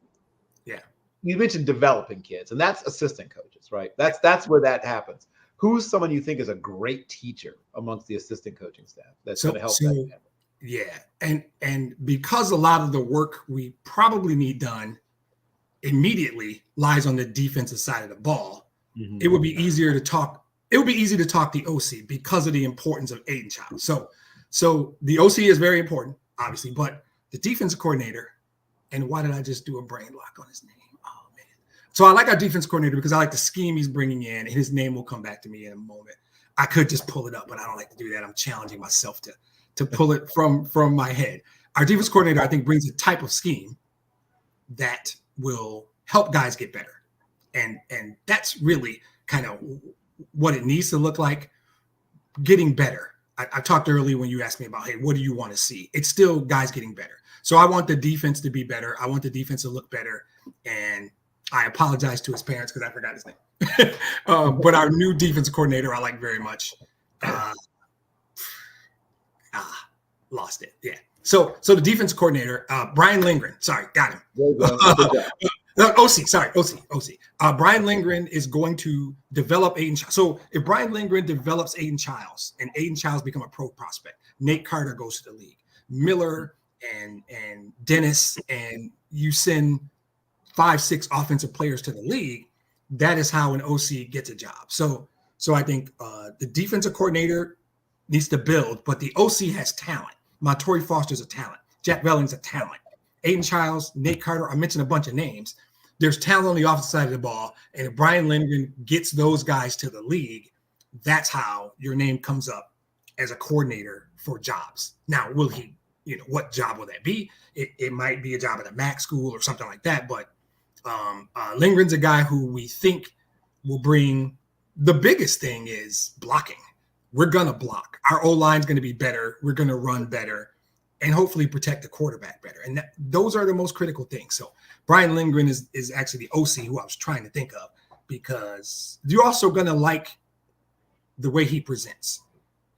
you mentioned developing kids, and that's assistant coaches, right? That's where that happens. Who's someone you think is a great teacher amongst the assistant coaching staff that's going to help that happen? Yeah, and because a lot of the work we probably need done immediately lies on the defensive side of the ball, it would be easier to talk. It would be easy to talk the OC because of the importance of Aidan Chiles. So the OC is very important, obviously, but the defensive coordinator, and why did I just do a brain lock on his name? Oh, man. So I like our defense coordinator because I like the scheme he's bringing in, and his name will come back to me in a moment. I could just pull it up, but I don't like to do that. I'm challenging myself to pull it from my head. Our defense coordinator, I think, brings a type of scheme that will help guys get better. And that's really kind of what it needs to look like, getting better. I talked earlier when you asked me about, hey, what do you want to see? It's still guys getting better. So I want the defense to be better. I want the defense to look better. And I apologize to his parents because I forgot his name. But our new defense coordinator, I like very much. Lost it. Yeah. So the defense coordinator, Brian Lindgren. Sorry, got him. OC. Brian Lindgren is going to develop Aidan Chiles. So if Brian Lindgren develops Aidan Chiles and Aidan Chiles become a pro prospect, Nate Carter goes to the league, Miller and Dennis, and you send 5-6 offensive players to the league, that is how an OC gets a job. So I think the defensive coordinator needs to build, but the OC has talent. Montori Foster's a talent. Jack Belling's a talent. Aidan Chiles, Nate Carter, I mentioned a bunch of names. There's talent on the offensive side of the ball. And if Brian Lindgren gets those guys to the league, that's how your name comes up as a coordinator for jobs. Now, will he, what job will that be? It might be a job at a MAC school or something like that. But Lindgren's a guy who we think will bring, the biggest thing is blocking. We're going to block. Our O-line's going to be better. We're going to run better. and hopefully protect the quarterback better. And those are the most critical things. So Brian Lindgren is actually the OC who I was trying to think of, because you're also going to like the way he presents.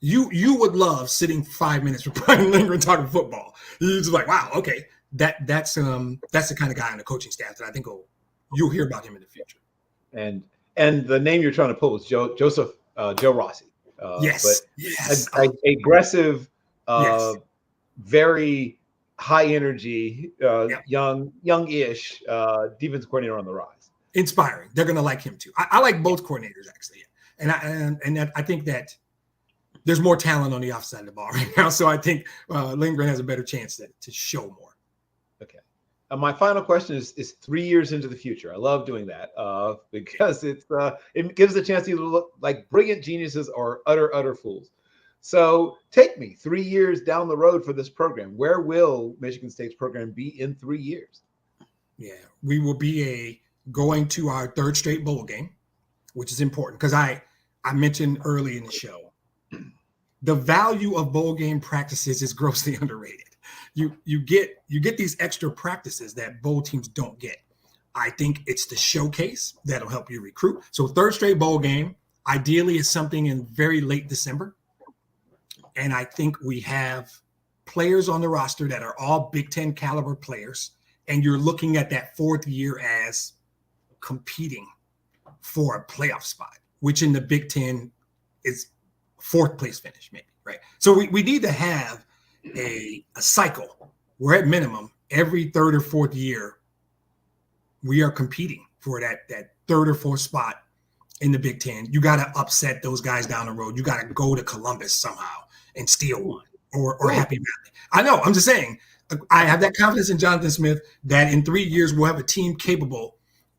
You would love sitting 5 minutes with Brian Lindgren talking football. You're just like, wow, okay, that's the kind of guy on the coaching staff that I think you'll hear about him in the future. And the name you're trying to pull is Joe Rossi. Yes, but aggressive, yes. Very high energy, young-ish defense coordinator on the rise. Inspiring. They're going to like him too. I like both coordinators actually, and I think that there's more talent on the offside of the ball right now. So I think Lindgren has a better chance to show more. Okay. My final question is 3 years into the future. I love doing that because it gives a chance to either look like brilliant geniuses or utter fools. So take me 3 years down the road for this program. Where will Michigan State's program be in 3 years? Yeah, we will be going to our third straight bowl game, which is important because I mentioned early in the show, the value of bowl game practices is grossly underrated. You get these extra practices that bowl teams don't get. I think it's the showcase that'll help you recruit. So third straight bowl game, ideally is something in very late December. And I think we have players on the roster that are all Big Ten caliber players. And you're looking at that fourth year as competing for a playoff spot, which in the Big Ten is fourth place finish, maybe, right? So we need to have a cycle where at minimum every third or fourth year we are competing for that third or fourth spot in the Big Ten. You got to upset those guys down the road. You got to go to Columbus somehow and steal one or Happy Valley. I know, I'm just saying, I have that confidence in Jonathan Smith that in 3 years we'll have a team capable.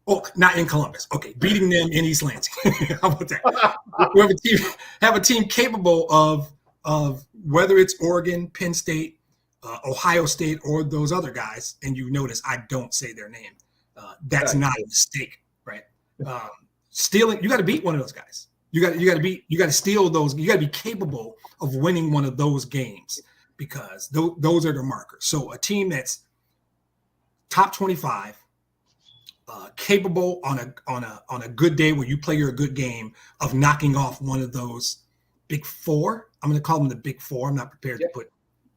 Oh, not in Columbus. Okay, beating them in East Lansing. How about that? We have a team capable of whether it's Oregon, Penn State, Ohio State, or those other guys. And you notice I don't say their name. That's not a mistake, right? Stealing, you got to beat one of those guys. You got to steal those. You got to be capable of winning one of those games because those are the markers. So a team that's top 25. Capable on a good day where you play your good game of knocking off one of those big four. I'm going to call them the big four. I'm not prepared to put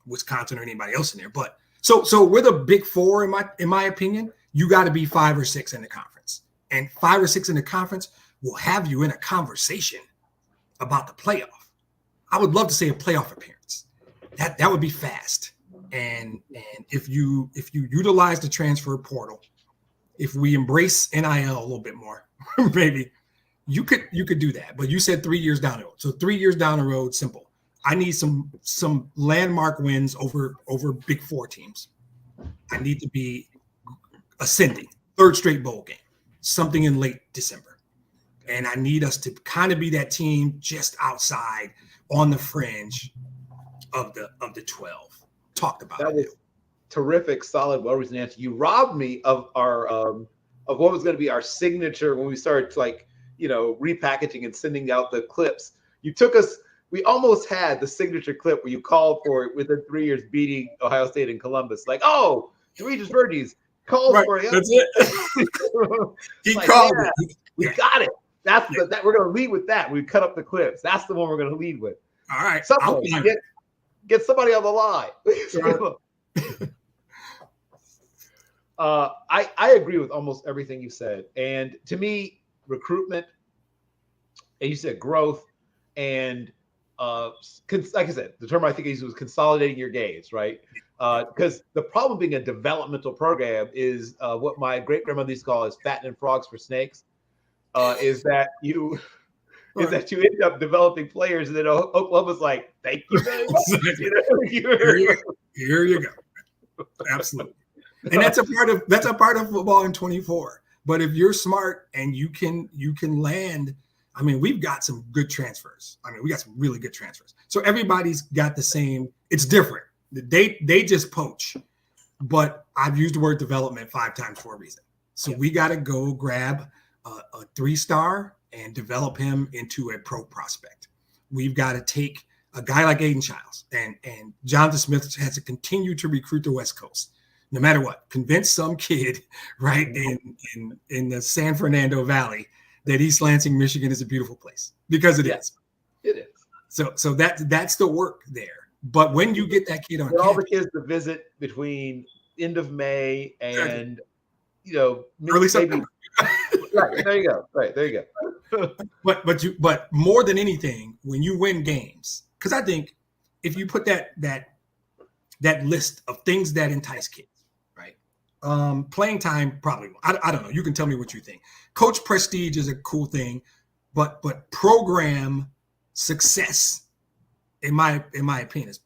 Wisconsin or anybody else in there, but so we're the big four in my opinion. You got to be 5 or 6 in the conference, and 5 or 6 in the conference will have you in a conversation about the playoff. I would love to say a playoff appearance. That would be fast, and if you utilize the transfer portal. If we embrace NIL a little bit more, maybe you could do that. But you said 3 years down the road. So 3 years down the road, simple. I need some landmark wins over Big Four teams. I need to be ascending. Third straight bowl game, something in late December. And I need us to kind of be that team just outside on the fringe of the 12. Talked about that. Terrific, solid, well-reasoned answer. You robbed me of our of what was going to be our signature when we started repackaging and sending out the clips. You took us. We almost had the signature clip where you called for it within 3 years beating Ohio State and Columbus. Like, oh, Demetrius Burgess called for it. That's it. He like, called it. We got it. That's that. We're going to lead with that. We cut up the clips. That's the one we're going to lead with. All right. Somebody get somebody on the line. I agree with almost everything you said. And to me, recruitment, and you said growth, and like I said, the term I think I used was consolidating your gaze, right? Because the problem being a developmental program is what my great-grandmother used to call is fattening frogs for snakes, is that you end up developing players, and then Oklahoma's like, thank you very much. Here you go. Absolutely. And that's a part of football in 24. But if you're smart and you can land, I mean, we've got some good transfers. I mean, we got some really good transfers. So everybody's got the same. It's different. They just poach. But I've used the word development 5 times for a reason. So we got to go grab a 3-star and develop him into a pro prospect. We've got to take a guy like Aiden Childs and Jonathan Smith has to continue to recruit the West Coast, no matter what. Convince some kid right in the San Fernando Valley that East Lansing, Michigan is a beautiful place, because it is. It is. So that's the work there. But when you get that kid on all the kids to visit between end of May and early September. Right, there you go. Right, there you go. but more than anything, when you win games, because I think if you put that list of things that entice kids, right? Playing time probably. I don't know. You can tell me what you think. Coach prestige is a cool thing, but program success, in my opinion, is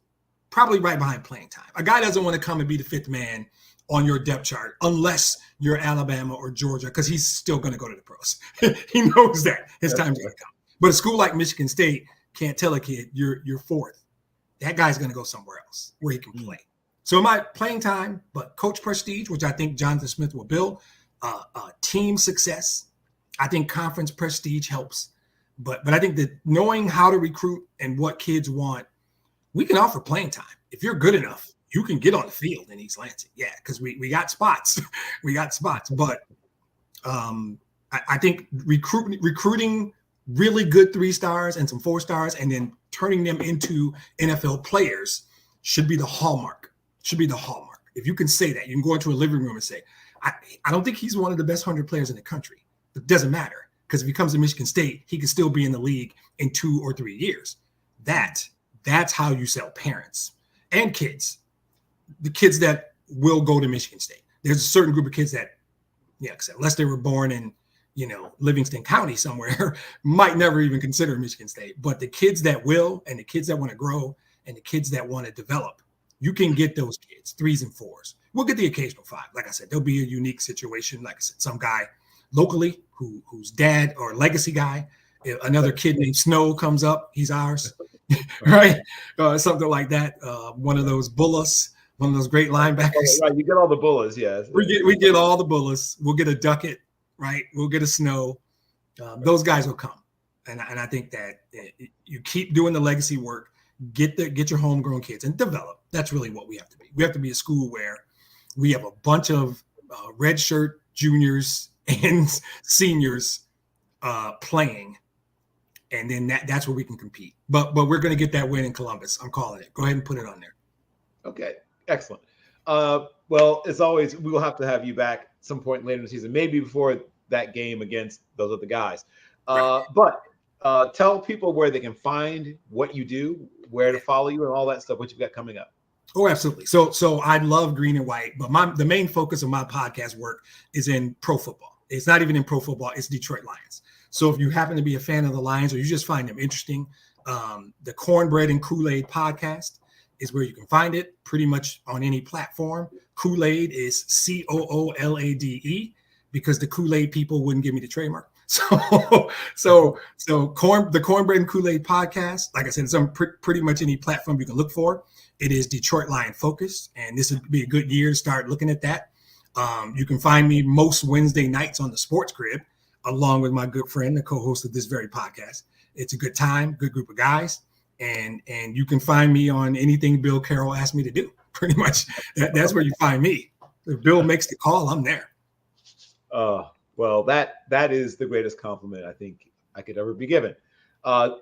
probably right behind playing time. A guy doesn't want to come and be the fifth man on your depth chart unless you're Alabama or Georgia, because he's still going to go to the pros. He knows that his time's going to come. But a school like Michigan State can't tell a kid you're fourth. That guy's going to go somewhere else where he can play. So my playing time, but coach prestige, which I think Jonathan Smith will build, team success. I think conference prestige helps. But I think that knowing how to recruit and what kids want, we can offer playing time. If you're good enough, you can get on the field in East Lansing. Yeah, because we got spots. We got spots. But I think recruiting really good 3-stars and some 4-stars and then turning them into NFL players should be the hallmark. If you can say that, you can go into a living room and say, I don't think he's one of the best 100 players in the country. It doesn't matter, because if he comes to Michigan State, he can still be in the league in 2 or 3 years. That's how you sell parents and kids. The kids that will go to Michigan State. There's a certain group of kids that, unless they were born in, Livingston County somewhere, might never even consider Michigan State. But the kids that will, and the kids that want to grow, and the kids that want to develop, you can get those kids 3s and 4s. We'll get the occasional 5. Like I said, there'll be a unique situation. Like I said, some guy locally whose dad or legacy guy, another kid named Snow comes up, he's ours, right? Something like that. One of those Bullas. One of those great linebackers. Right, you get all the Bullas, yes. We get all the Bullas. We'll get a Duckett, right? We'll get a Snow. Those guys will come, and I think that you keep doing the legacy work. Get your homegrown kids and develop. That's really what we have to be. We have to be a school where we have a bunch of redshirt juniors and seniors playing, and then that's where we can compete. But we're going to get that win in Columbus. I'm calling it. Go ahead and put it on there. Okay. Excellent. Well, as always, we will have to have you back some point later in the season, maybe before that game against those other guys. But tell people where they can find what you do, where to follow you, and all that stuff, what you've got coming up. Oh, absolutely. So I love green and white, but the main focus of my podcast work is in pro football. It's not even in pro football. It's Detroit Lions. So if you happen to be a fan of the Lions or you just find them interesting, the Cornbread and Kool-Aid podcast is where you can find it pretty much on any platform. Kool-Aid is Coolade, because the Kool-Aid people wouldn't give me the trademark. So the Cornbread and Kool-Aid podcast, like I said, it's on pretty much any platform you can look for. It is Detroit Lion focused, and this would be a good year to start looking at that. You can find me most Wednesday nights on the Sports Crib, along with my good friend, the co-host of this very podcast. It's a good time, good group of guys. And you can find me on anything Bill Carroll asked me to do. Pretty much, that's where you find me. If Bill makes the call, I'm there. Well, that is the greatest compliment I think I could ever be given.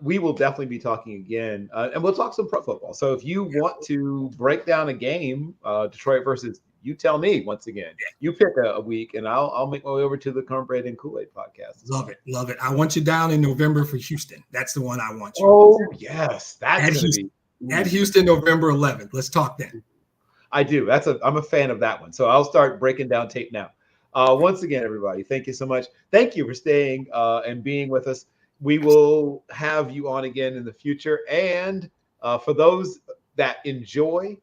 We will definitely be talking again, and we'll talk some pro football. So if you want to break down a game, Detroit versus, you tell me once again. You pick a week, and I'll make my way over to the Cornbread and Kool-Aid podcast. Love it. I want you down in November for Houston. That's the one I want you. Oh yes, that's at Houston, November 11th. Let's talk then. I do. I'm a fan of that one. So I'll start breaking down tape now. Once again, everybody, thank you so much. Thank you for staying and being with us. We will have you on again in the future. And for those that enjoy,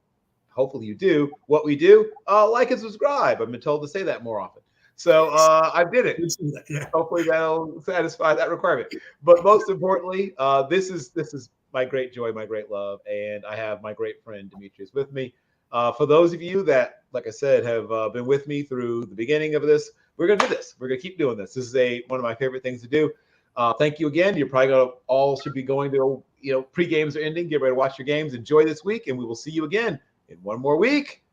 hopefully you do, what we do, like and subscribe. I've been told to say that more often. So I did it. Yeah. Hopefully that'll satisfy that requirement. But most importantly, this is my great joy, my great love. And I have my great friend Demetrius with me. For those of you that, like I said, have been with me through the beginning of this, we're going to do this. We're going to keep doing this. This is one of my favorite things to do. Thank you again. You're probably all should be going to, pre-games are ending. Get ready to watch your games. Enjoy this week, and we will see you again in one more week.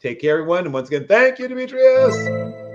Take care, everyone. And once again, thank you, Demetrius.